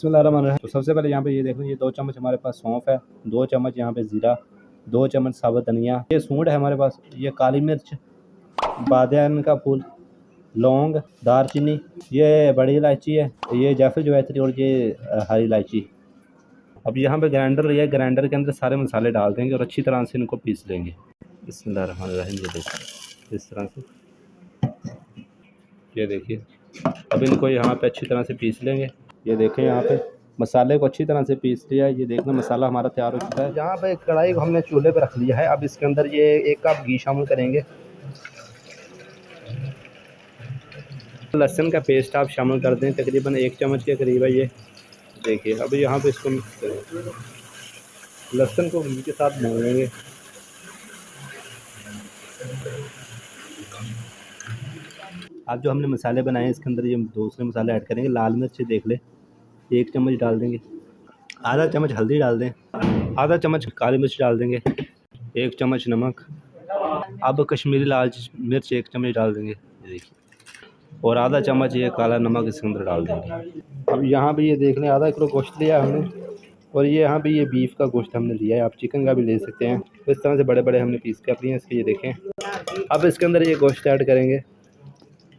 बिस्मिल्लाहिर्रहमानिर्रहीम। तो सबसे पहले यहाँ पे ये देख लो, ये 2 चम्मच हमारे पास सौंफ है, 2 चम्मच यहाँ पे ज़ीरा, 2 चम्मच साबुत धनिया, ये सूंड है हमारे पास, ये काली मिर्च, बादियान का फूल, लौंग, दारचीनी, ये बड़ी इलायची है, ये जायफल जवैत्री और ये हरी इलायची। अब यहाँ पे ग्राइंडर लिया है, ग्राइंडर के अंदर सारे मसाले डाल देंगे और अच्छी तरह से इनको पीस लेंगे। बिस्मिल्लाहिर्रहमानिर्रहीम। ये देखिए इस तरह से, ये देखिए। अब इनको यहाँ पे अच्छी तरह से पीस लेंगे। ये देखें यहाँ पे मसाले को अच्छी तरह से पीस लिया है। ये देखना मसाला हमारा तैयार हो चुका है। यहाँ पे कढ़ाई को हमने चूल्हे पे रख लिया है। अब इसके अंदर ये 1 कप घी शामिल करेंगे। लहसुन का पेस्ट आप शामिल कर दें, तकरीबन 1 चम्मच के करीब है ये। देखिए अब यहाँ पे इसको मिक्स करें, लहसुन को घी के साथ भून लेंगे। अब जो हमने मसाले बनाए हैं इसके अंदर ये दूसरे मसाले ऐड करेंगे। लाल मिर्च देख ले 1 चम्मच डाल देंगे, आधा चम्मच हल्दी डाल दें, आधा चम्मच काली मिर्च डाल देंगे, 1 चम्मच नमक। अब कश्मीरी लाल मिर्च 1 चम्मच डाल देंगे, ये देखिए, और आधा चम्मच ये काला नमक इसके अंदर डाल देंगे। अब यहाँ भी ये देख लें, आधा किलो गोश्त लिया हमने, और ये यहाँ पे ये बीफ का गोश्त हमने लिया है। आप चिकन का भी ले सकते हैं। इस तरह से बड़े बड़े हमने पीस कर लिए हैं इसके। ये देखें अब इसके अंदर ये गोश्त ऐड करेंगे।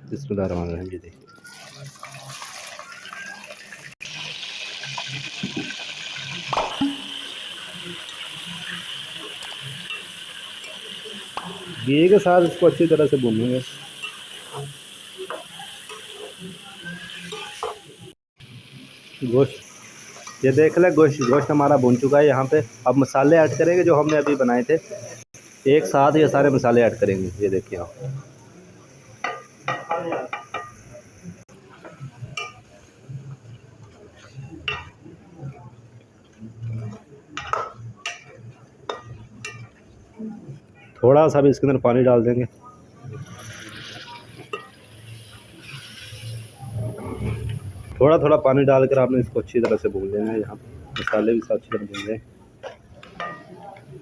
बिस्मिल्लाहिर्रहमानिर्रहीम। ये देखिए घी के साथ इसको अच्छी तरह से भूनेंगे। गोश्त ये देख ले, गोश्त हमारा भून चुका है। यहाँ पे अब मसाले ऐड करेंगे जो हमने अभी बनाए थे। एक साथ ये सारे मसाले ऐड करेंगे। ये देखिए आप, थोड़ा सा भी इसके अंदर पानी डाल देंगे। थोड़ा थोड़ा पानी डालकर आपने इसको अच्छी तरह से भून लेना है। यहाँ पे मसाले भी साथ अच्छी तरह भून लें।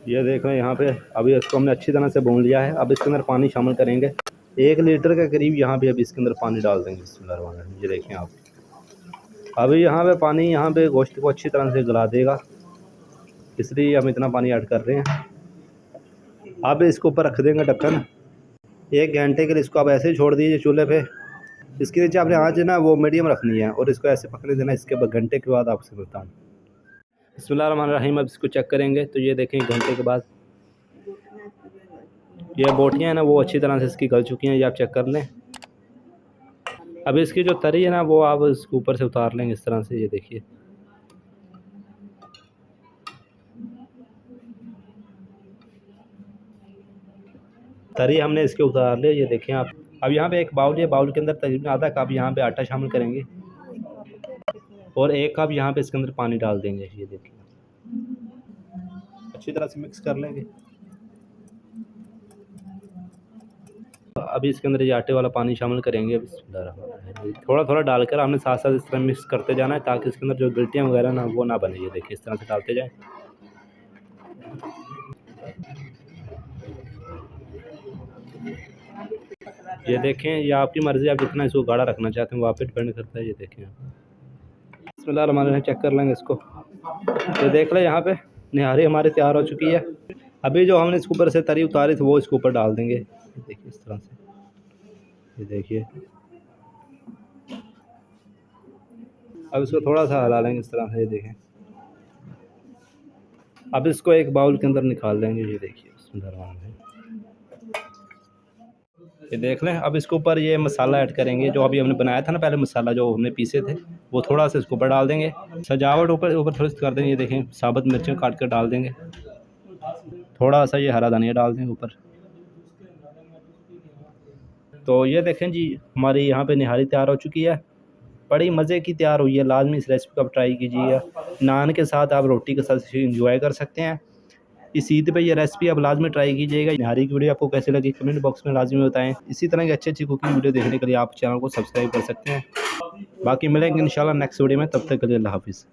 ये देख रहे हैं यहाँ पे अभी इसको हमने अच्छी तरह से भून लिया है। अब इसके अंदर पानी शामिल करेंगे, 1 लीटर के करीब यहाँ पे अभी इसके अंदर पानी डाल देंगे। बिस्मिल्लाहिर्रहमानिर्रहीम। ये देखें आप, अभी यहाँ पे पानी यहाँ पे गोश्त को अच्छी तरह से गला देगा, इसलिए हम इतना पानी ऐड कर रहे हैं। अब इसके ऊपर रख देंगे ढक्कन, 1 घंटे के लिए इसको आप ऐसे ही छोड़ दीजिए चूल्हे पे। इसके नीचे आपने आँच ना वो मीडियम रखनी है और इसको ऐसे पकने देना। इसके घंटे के बाद आपसे बताऊँ। बिस्मिल्लाहिर्रहमानिर्रहीम। अब इसको चेक करेंगे तो ये देखें 1 घंटे के बाद ये बोटियाँ हैं ना वो अच्छी तरह से इसकी गल चुकी हैं। ये आप चेक कर लें। अब इसकी जो तरी है ना वो आप इसके ऊपर से उतार लेंगे इस तरह से। ये देखिए तरी हमने इसके उतार ले। ये देखें आप। अब यहाँ पे एक बाउल है, बाउल के अंदर तकरीबन आधा कप यहाँ पे आटा शामिल करेंगे और 1 कप यहाँ पे इसके अंदर पानी डाल देंगे। ये देखिए अच्छी तरह से मिक्स कर लेंगे। अभी इसके अंदर ये आटे वाला पानी शामिल करेंगे। थोड़ा थोड़ा डालकर हमने साथ साथ इस तरह मिक्स करते जाना है ताकि इसके अंदर जो गिल्टियाँ वगैरह ना वो ना बने। ये देखिए इस तरह से डालते जाएं। ये देखें, ये आपकी मर्ज़ी, आप जितना इसको गाढ़ा रखना चाहते हैं वो आप पे डिपेंड करता है। ये देखें बिस्मिल्लाहिर्रहमानिर्रहीम। चेक कर लेंगे इसको। ये देख लें यहाँ पे निहारी हमारी तैयार हो चुकी है। अभी जो हमने इसके ऊपर से तरी उतारी थी वो इसके ऊपर डाल देंगे। देखिए इस तरह से। ये देखिए अब इसको थोड़ा सा हिला लेंगे इस तरह से। ये देखें अब इसको एक बाउल के अंदर निकाल लेंगे। ये देखिए बिस्मिल्लाहिर्रहमानिर्रहीम। ये देख लें। अब इसके ऊपर ये मसाला ऐड करेंगे जो अभी हमने बनाया था ना पहले, मसाला जो हमने पीसे थे वो थोड़ा सा इसके ऊपर डाल देंगे। सजावट ऊपर थोड़ी सी कर देंगे। ये देखें साबुत मिर्चें काट कर डाल देंगे। थोड़ा सा ये हरा धनिया डाल देंगे ऊपर। तो ये देखें जी हमारी यहाँ पे निहारी तैयार हो चुकी है। बड़ी मज़े की तैयार हुई है। लाजमी इस रेसिपी को आप ट्राई कीजिए। नान के साथ आप रोटी के साथ इंजॉय कर सकते हैं। इस ईद पे ये रेसिपी आप लाजमी ट्राई कीजिएगा। निहारी की वीडियो आपको कैसे लगी कमेंट बॉक्स में लाजमी बताएं। इसी तरह की अच्छी अच्छी कुकिंग वीडियो देखने के लिए आप चैनल को सब्सक्राइब कर सकते हैं। बाकी मिलेंगे इंशाल्लाह नेक्स्ट वीडियो में, तब तक के लिए अल्लाह हाफिज़।